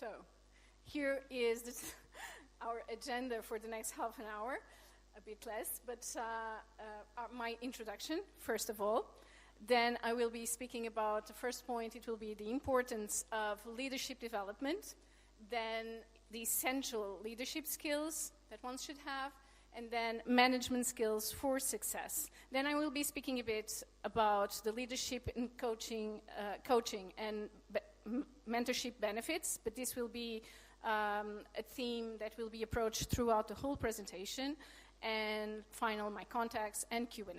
So, here is our agenda for the next half an hour, a bit less, but my introduction, first of all. Then I will be speaking about the first point. It will be the importance of leadership development, then the essential leadership skills that one should have, and then management skills for success. Then I will be speaking a bit about the leadership and coaching and mentorship benefits, but this will be a theme that will be approached throughout the whole presentation, and final, my contacts and Q&A.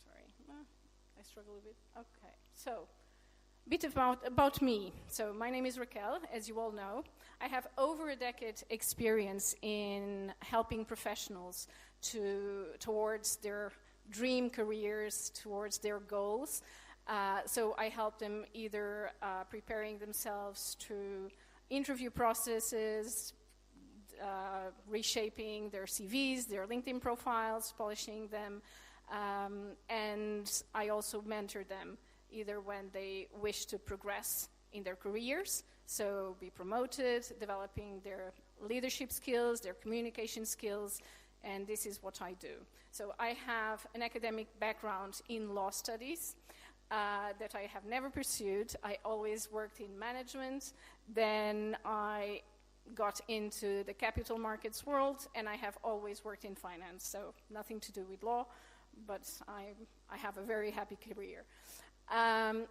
Sorry, I struggle a bit. Okay, so a bit about me. So my name is Raquel, as you all know. I have over a decade experience in helping professionals towards their dream careers, towards their goals. So I help them either preparing themselves to interview processes, reshaping their CVs, their LinkedIn profiles, polishing them, and I also mentor them either when they wish to progress in their careers, so be promoted, developing their leadership skills, their communication skills, and this is what I do. So I have an academic background in law studies that I have never pursued. I always worked in management, then I got into the capital markets world, and I have always worked in finance, so nothing to do with law, but I have a very happy career.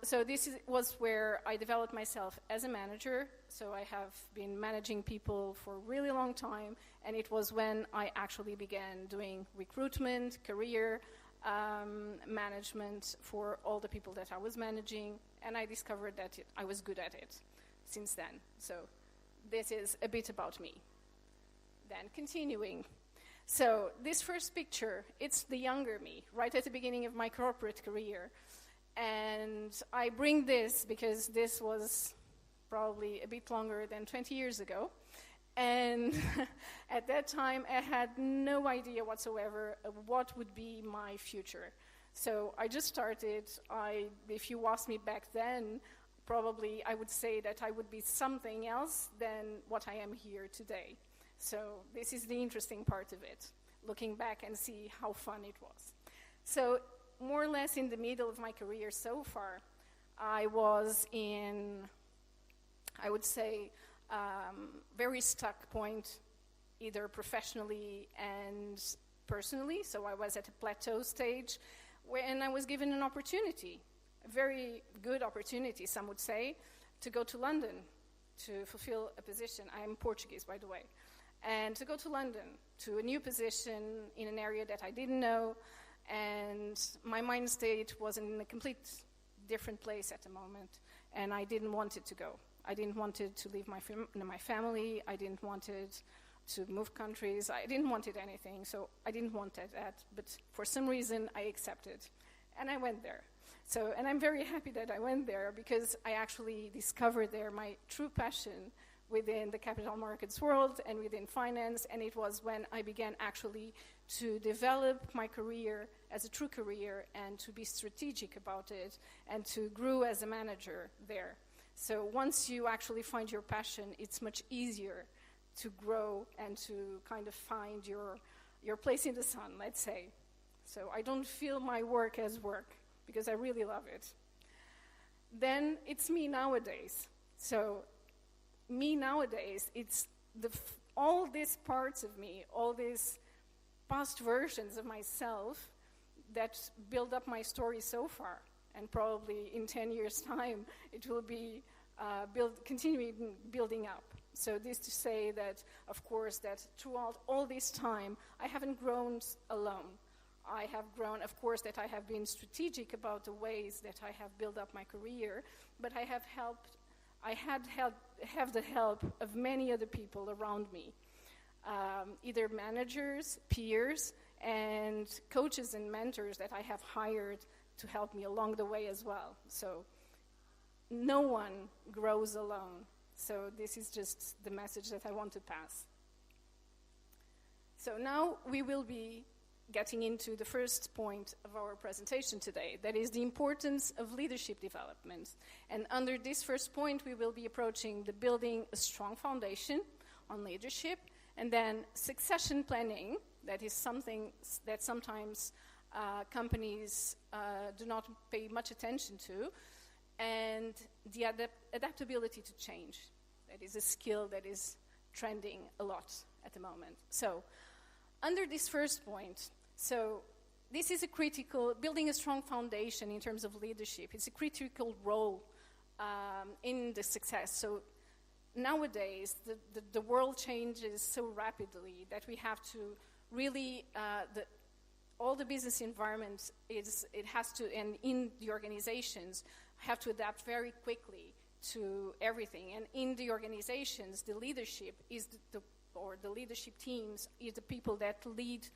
So this was where I developed myself as a manager. So I have been managing people for a really long time, and it was when I actually began doing recruitment, career management for all the people that I was managing, and I discovered that I was good at it since then. So this is a bit about me. Then continuing. So this first picture, it's the younger me, right at the beginning of my corporate career. And I bring this because this was probably a bit longer than 20 years ago. And at that time, I had no idea whatsoever of what would be my future. So I just started. If you asked me back then, probably I would say that I would be something else than what I am here today. So this is the interesting part of it, looking back and see how fun it was. So more or less in the middle of my career so far, I was in, I would say, very stuck point, either professionally and personally. So I was at a plateau stage when I was given an opportunity, a very good opportunity, some would say, to go to London to fulfill a position. I am Portuguese, by the way. And to go to London, to a new position in an area that I didn't know, and my mind state was in a complete different place at the moment, and I didn't want it to go. I didn't want it to leave my family. I didn't want it to move countries. I didn't want it anything, so I didn't want that. But for some reason, I accepted, and I went there. So, and I'm very happy that I went there because I actually discovered there my true passion within the capital markets world and within finance, and it was when I began actually to develop my career as a true career and to be strategic about it and to grow as a manager there. So once you actually find your passion, it's much easier to grow and to kind of find your place in the sun, let's say. So I don't feel my work as work because I really love it. Then it's me nowadays. So me nowadays, it's all these parts of me, all these past versions of myself that build up my story so far. And probably in 10 years' time, it will be continuing building up. So this to say that, of course, that throughout all this time, I haven't grown alone. I have grown, of course, that I have been strategic about the ways that I have built up my career, but I have the help of many other people around me, either managers, peers, and coaches and mentors that I have hired to help me along the way as well. So no one grows alone. So this is just the message that I want to pass. So now we will be getting into the first point of our presentation today, that is the importance of leadership development. And under this first point, we will be approaching the building a strong foundation on leadership, and then succession planning, that is something that sometimes companies do not pay much attention to, and the adaptability to change. That is a skill that is trending a lot at the moment. So, under this first point, so this is a critical, building a strong foundation in terms of leadership. It's a critical role in the success. So nowadays, the world changes so rapidly that we have to really, all the business environment, it has to, and in the organizations, have to adapt very quickly to everything. And in the organizations, the leadership is or the leadership teams is the people that lead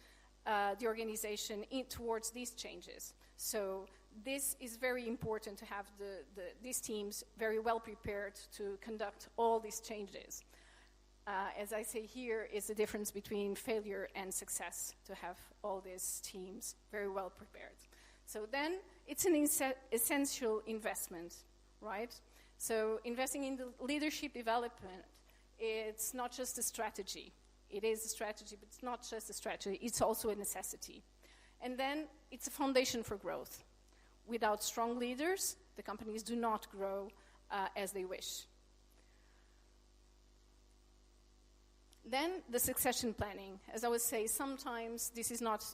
the organization towards these changes. So this is very important to have these teams very well prepared to conduct all these changes. As I say here, is the difference between failure and success, to have all these teams very well prepared. So then it's an essential investment, right? So investing in the leadership development, it's not just a strategy. It is a strategy, but it's not just a strategy. It's also a necessity. And then it's a foundation for growth. Without strong leaders, the companies do not grow as they wish. Then the succession planning. As I would say, sometimes this is not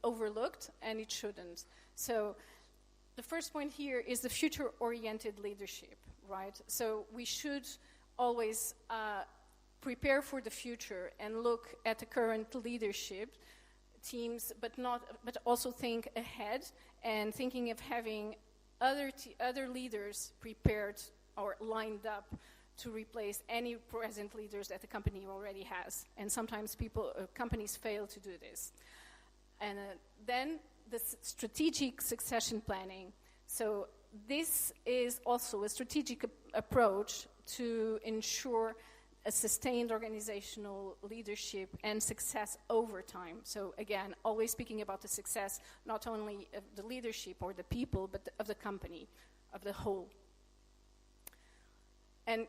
overlooked, and it shouldn't. So the first point here is the future-oriented leadership, right? So we should always prepare for the future and look at the current leadership teams, but also think ahead, and thinking of having other leaders prepared or lined up to replace any present leaders that the company already has. And sometimes companies fail to do this. And then the strategic succession planning. So this is also a strategic approach to ensure a sustained organizational leadership and success over time. So again, always speaking about the success, not only of the leadership or the people, but of the company, of the whole. And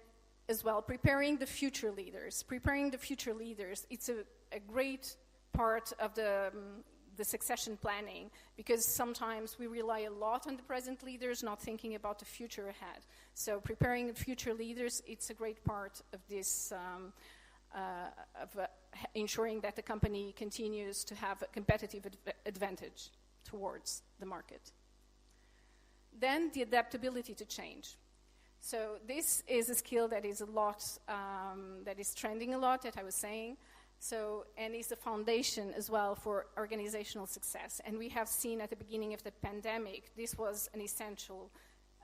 as well, preparing the future leaders. Preparing the future leaders, it's a great part of the succession planning, because sometimes we rely a lot on the present leaders, not thinking about the future ahead. So preparing the future leaders, it's a great part of this, ensuring that the company continues to have a competitive advantage towards the market. Then the adaptability to change. So this is a skill that is that is trending a lot, that I was saying. So, and is the foundation as well for organizational success. And we have seen at the beginning of the pandemic, this was an essential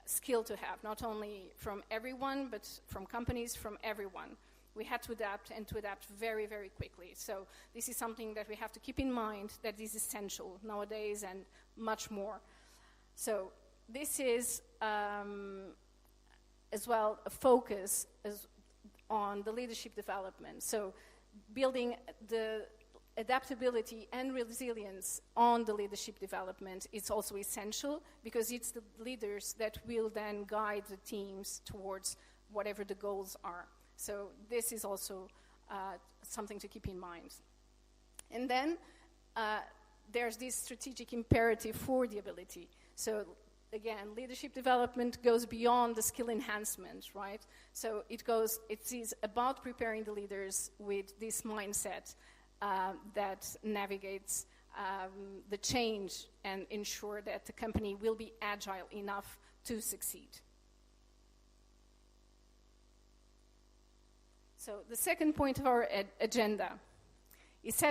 skill to have, not only from everyone, but from companies, from everyone. We had to adapt, and to adapt very, very quickly. So this is something that we have to keep in mind, that is essential nowadays, and much more. So this is as well a focus on the leadership development. So building the adaptability and resilience on the leadership development is also essential, because it's the leaders that will then guide the teams towards whatever the goals are. So this is also something to keep in mind. And then there's this strategic imperative for the ability. So again, leadership development goes beyond the skill enhancement, right? So it is about preparing the leaders with this mindset that navigates the change and ensure that the company will be agile enough to succeed. So the second point of our agenda is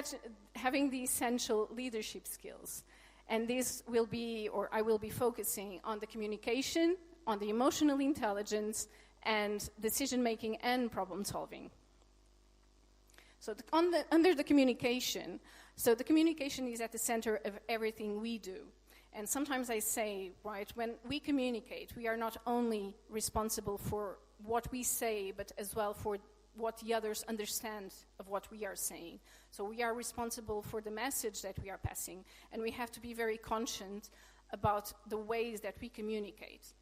having the essential leadership skills. And this will be, or I will be focusing on the communication, on the emotional intelligence, and decision-making and problem-solving. So under the communication, so the communication is at the center of everything we do. And sometimes I say, right, when we communicate, we are not only responsible for what we say, but as well for what the others understand of what we are saying. So we are responsible for the message that we are passing, and we have to be very conscious about the ways that we communicate.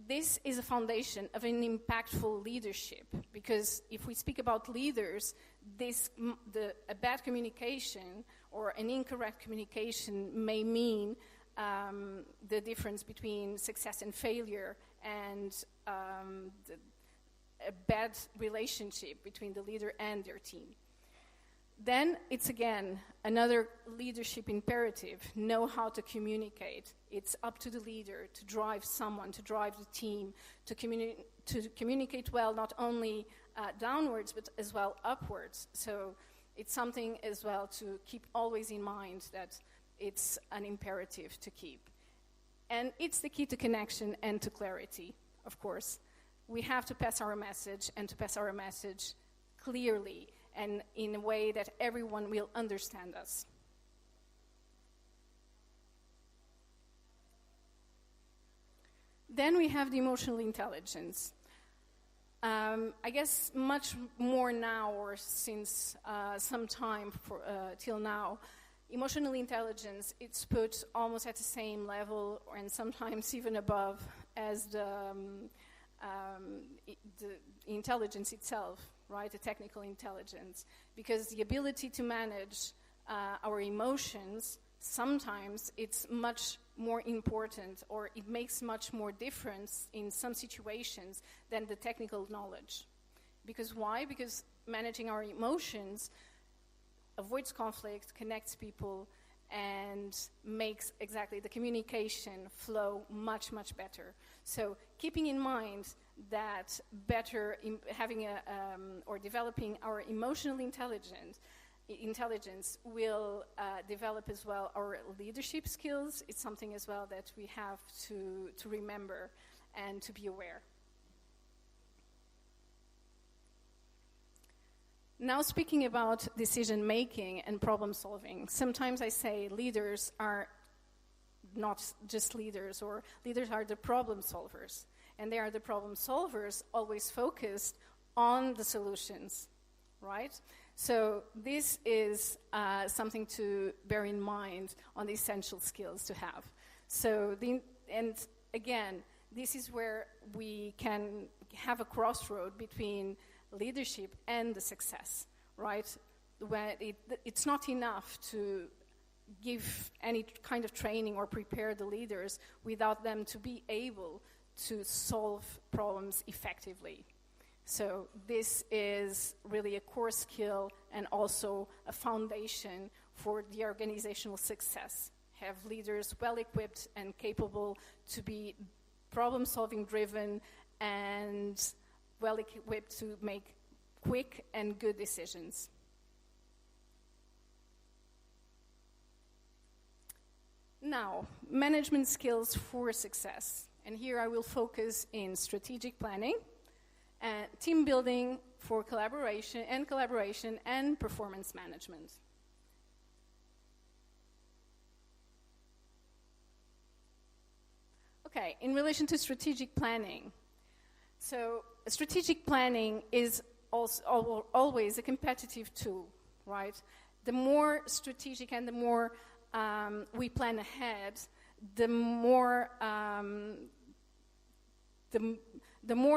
This is a foundation of an impactful leadership, because if we speak about leaders, a bad communication or an incorrect communication may mean the difference between success and failure, and a bad relationship between the leader and their team. Then it's again another leadership imperative: know how to communicate. It's up to the leader to drive someone, to drive the team, to communicate well, not only downwards but as well upwards. So it's something as well to keep always in mind, that it's an imperative to keep. And it's the key to connection and to clarity, of course. We have to pass our message, and to pass our message clearly and in a way that everyone will understand us. Then we have the emotional intelligence. I guess much more now, or since some time till now, emotional intelligence, it's put almost at the same level, and sometimes even above, as the intelligence itself, right? The technical intelligence. Because the ability to manage our emotions, sometimes it's much more important, or it makes much more difference in some situations than the technical knowledge. Because why? Because managing our emotions avoids conflict, connects people, and makes exactly the communication flow much, much better. So keeping in mind that having or developing our emotional intelligence will develop as well our leadership skills. It's something as well that we have to remember and to be aware. Now, speaking about decision making and problem solving, sometimes I say leaders are not just leaders, or leaders are the problem solvers. And they are the problem solvers always focused on the solutions, right? So this is something to bear in mind on the essential skills to have. So, and again, this is where we can have a crossroad between leadership and the success, right? When it's not enough to give any kind of training or prepare the leaders without them to be able to solve problems effectively. So this is really a core skill and also a foundation for the organizational success. Have leaders well equipped and capable to be problem-solving driven and well equipped to make quick and good decisions. Now, management skills for success. And here I will focus in strategic planning, team building for collaboration and performance management. Okay, in relation to strategic planning. So strategic planning is also always a competitive tool, right? The more strategic and the more we plan ahead, the more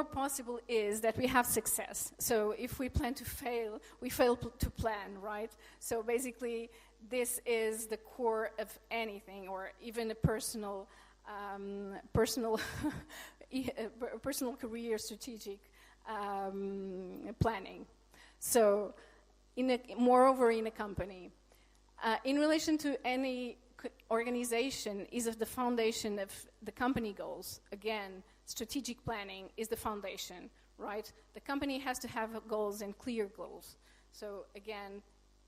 possible is that we have success. So if we plan to fail, we fail to plan, right? So basically, this is the core of anything, or even a personal career strategic planning. So, moreover, in a company, in relation to any organization, is of the foundation of the company goals. Again, strategic planning is the foundation, right? The company has to have goals and clear goals. So again,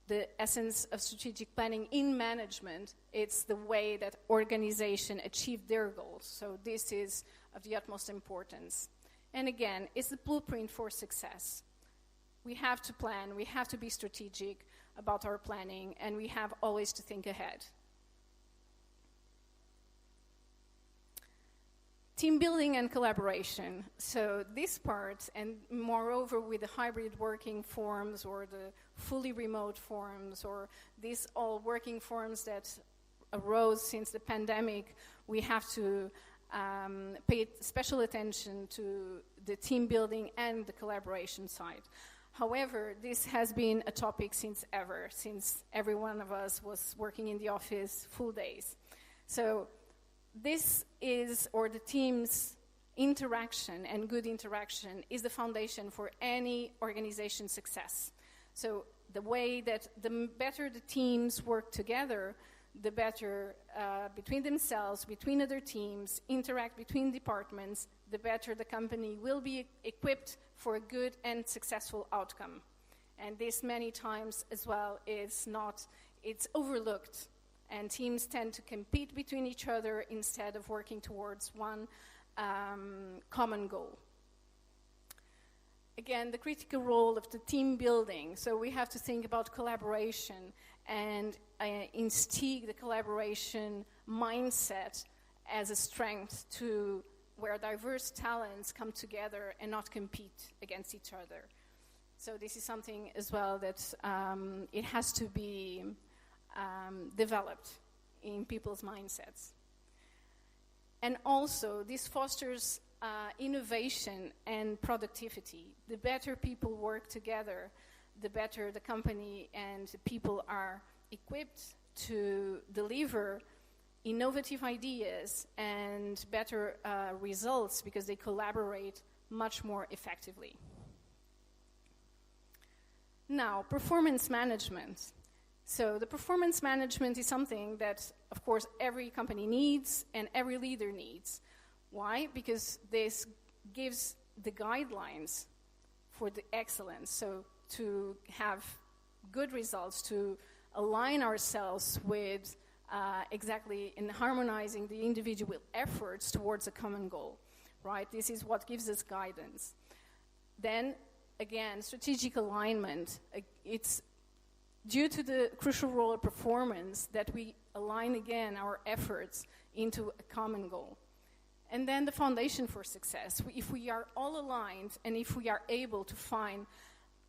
the essence of strategic planning in management, it's the way that organization achieve their goals. So this is of the utmost importance. And again, it's the blueprint for success. We have to plan, we have to be strategic about our planning, and we have always to think ahead. Team building and collaboration. So this part, and moreover with the hybrid working forms or the fully remote forms or these all working forms that arose since the pandemic, we have to pay special attention to the team building and the collaboration side. However, this has been a topic since every one of us was working in the office full days. So this is, or the team's interaction and good interaction is the foundation for any organization's success. So the way that the better the teams work together, the better between themselves, between other teams, interact between departments, the better the company will be equipped for a good and successful outcome. And this many times as well is not, it's overlooked. And teams tend to compete between each other instead of working towards one common goal. Again, the critical role of the team building. So we have to think about collaboration and instill the collaboration mindset as a strength to where diverse talents come together and not compete against each other. So this is something as well that it has to be developed in people's mindsets. And also, this fosters innovation and productivity. The better people work together, the better the company and the people are equipped to deliver innovative ideas and better results because they collaborate much more effectively. Now, performance management. So the performance management is something that, of course, every company needs and every leader needs. Why? Because this gives the guidelines for the excellence. So to have good results, to align ourselves with exactly in harmonizing the individual efforts towards a common goal, right? This is what gives us guidance. Then, again, strategic alignment. It's due to the crucial role of performance that we align again our efforts into a common goal. And then the foundation for success. If we are all aligned and if we are able to find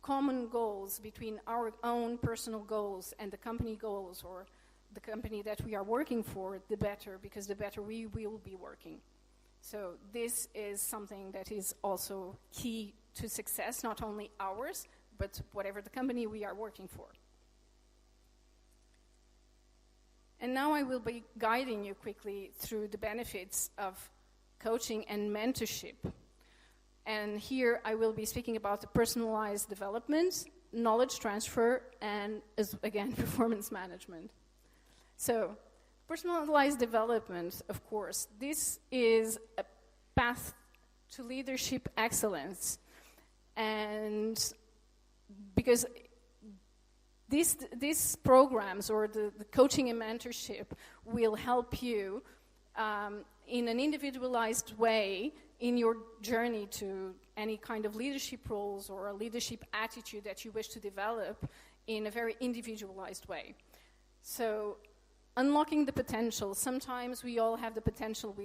common goals between our own personal goals and the company goals or the company that we are working for, the better, because the better we will be working. So this is something that is also key to success, not only ours, but whatever the company we are working for. And now I will be guiding you quickly through the benefits of coaching and mentorship. And here I will be speaking about the personalized development, knowledge transfer, and again, performance management. So, personalized development, of course, this is a path to leadership excellence. And because these programs or the coaching and mentorship will help you in an individualized way in your journey to any kind of leadership roles or a leadership attitude that you wish to develop in a very individualized way. So unlocking the potential. Sometimes we all have the potential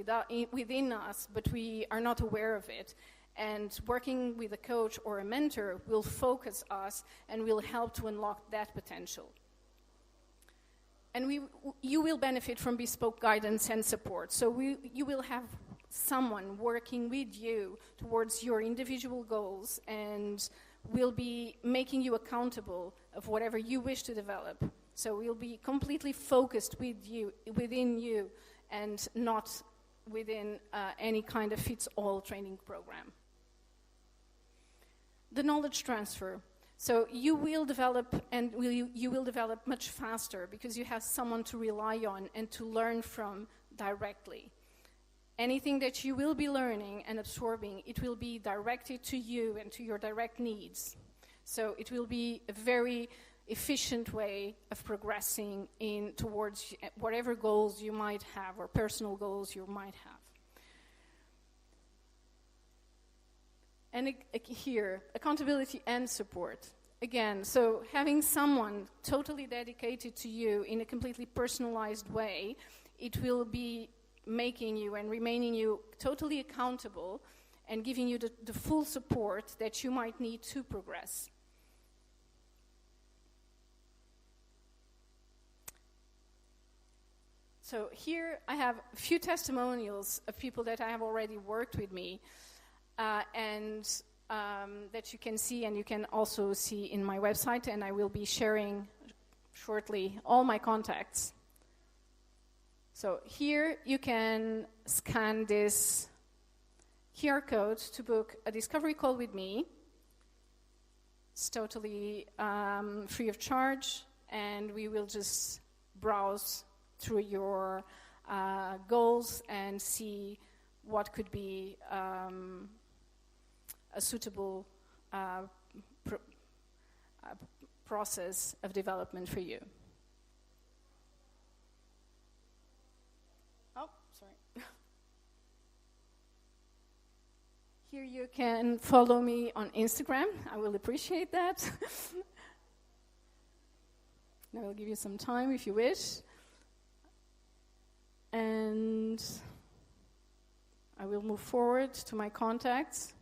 within us, but we are not aware of it. And working with a coach or a mentor will focus us and will help to unlock that potential. And you will benefit from bespoke guidance and support. So you will have someone working with you towards your individual goals and will be making you accountable of whatever you wish to develop. So we'll be completely focused within you, and not within any kind of fits-all training program. The knowledge transfer. So you will develop, and you will develop much faster because you have someone to rely on and to learn from directly. Anything that you will be learning and absorbing, it will be directed to you and to your direct needs. So it will be a very efficient way of progressing towards whatever goals you might have or personal goals you might have. And here, accountability and support. Again, so having someone totally dedicated to you in a completely personalized way, it will be making you and remaining you totally accountable and giving you the full support that you might need to progress. So here I have a few testimonials of people that I have already worked with me, and that you can see, and you can also see in my website, and I will be sharing shortly all my contacts. So here you can scan this QR code to book a discovery call with me. It's totally free of charge, and we will just browse through your goals and see what could be a suitable process of development for you. Oh, sorry. Here you can follow me on Instagram. I will appreciate that. I will give you some time if you wish. And I will move forward to my contacts.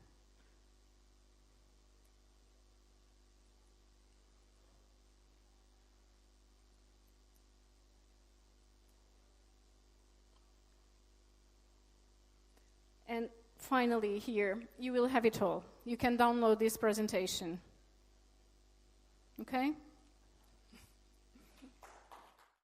And finally here, you will have it all. You can download this presentation. Okay?